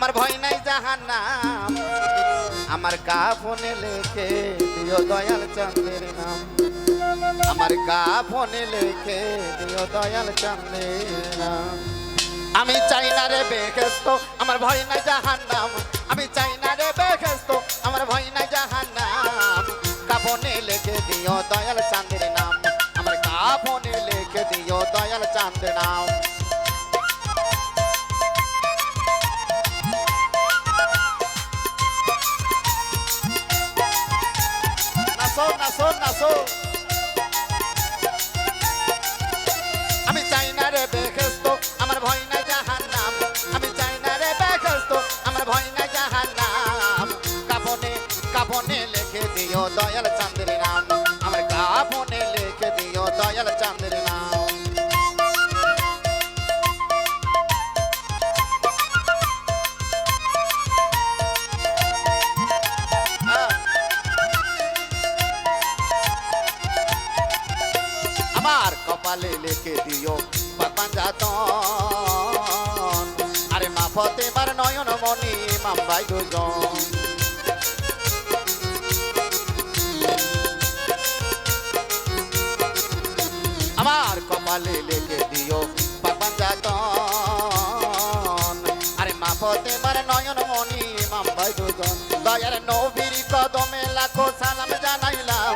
আমার ভয় নাই জাহান্নাম আমার কাফনে লিখে দিও দয়াল চাঁদের নাম আমার কাফনে লিখে দিও দয়াল চাঁদের নাম আমি চাই না রে বেহেশত আমার ভয় নাই জাহান্নাম আমি চাই না রে বেহেশত আমার ভয় নাই জাহান্নাম কাফনে লিখে দিও দয়াল চাঁদের নাম আমার কাফনে লিখে দিও দয়াল চাঁদের নাম নাচো নাচো নাচো আমি চাই না রে বেহেশত আমার ভয় নাই জাহান্নাম আমি চাই না রে বেহেশত আমার ভয় নাই জাহান্নাম কাফনে লিখে দিও দয়াল চাঁদের নাম আমার কাফনে লিখে দিও দয়াল চাঁদের নাম আমার কপালে লিখে দিও পাঞ্জাতন আরে মা ফতেমার নয়ন মনি ইমাম ভাই দুজন আমার কপালে লিখে দিও পাঞ্জাতন আরে মা ফতেমার নয়ন মনি ইমাম ভাই দুজন দয়ার নবীর কদমে লাখো সালাম জানাইলাম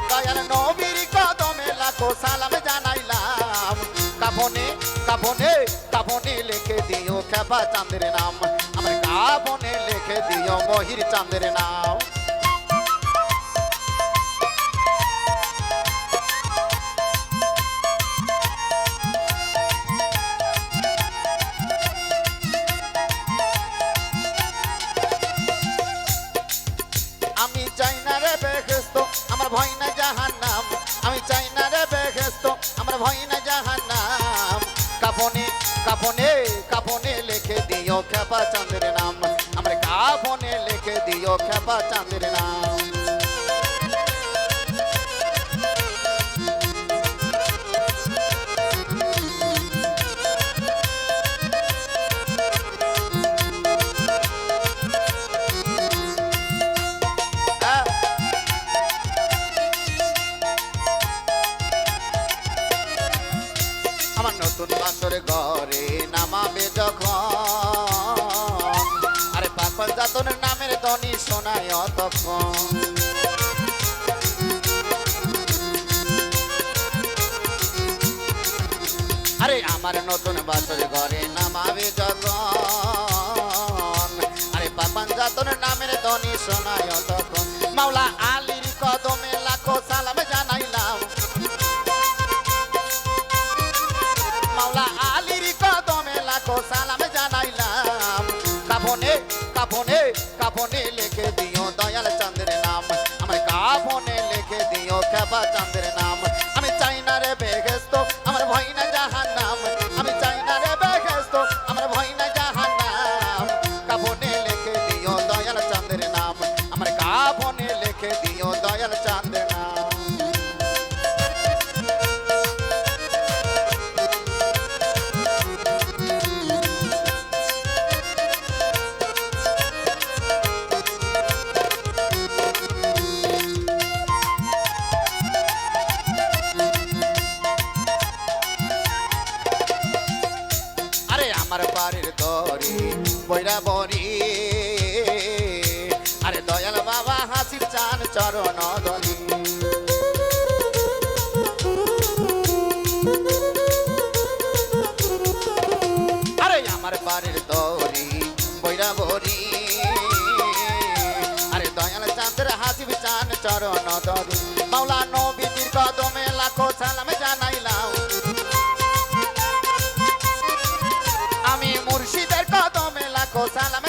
দয়ার নবীর কদমে লাখো সালাম জানাইলাম কাফনে লিখে দিও খেপা চাঁদের নাম আমার কাফনে লিখে দিও মহির চাঁদের নাম আমি চাই না রে বেহেশত আমার ভয় না জাহান্নাম আমি চাই না রে বেহেশত আমার ভয় না জাহান্নাম কাফনে লিখে দিও খেপা চাঁদের নাম আমার কাফনে লিখে দিও খেপা চাঁদের নাম আমার নতুন বাসর ঘরে নামাবে যখন আরে পাপা যাতনের নামের ধ্বনি শোনায় তখন আরে আমার নতুন বাসর ঘরে নামাবে যখন আরে পাপা যাতনের নামের ধ্বনি শোনায় তখন মাওলা আলীর কদমে লাখো সালাম জানাইলাম মাওলা আলীর কদমে লাখো সালাম জানাইলাম কাফনে লিখে দিও দয়াল চাঁদের নাম আমার কাফনে লিখে দিও খেপা চাঁদের নাম আমি চাই না রে বেহেশত আমার ভয় না জাহান্নাম আমি চাই না রে বেহেশত আমার ভয় না জাহান্নাম কাফনে লিখে দিও দয়াল চাঁদের নাম আমার কাফনে লিখে দিও দয়াল চাঁদের নাম আমার বাড়ির দরি বৈরা বরি আরে দয়াল বাবা হাসির চান চরণ দরি আরে আমার বাড়ির দরি বৈরা বরি আরে দয়াল চাঁদের হাসির চান চরণ দরি মাওলা নবীজির কদমে লাখো সালাম জানাইলাম আমি মুর্শিদের কদমে লাখো সালাম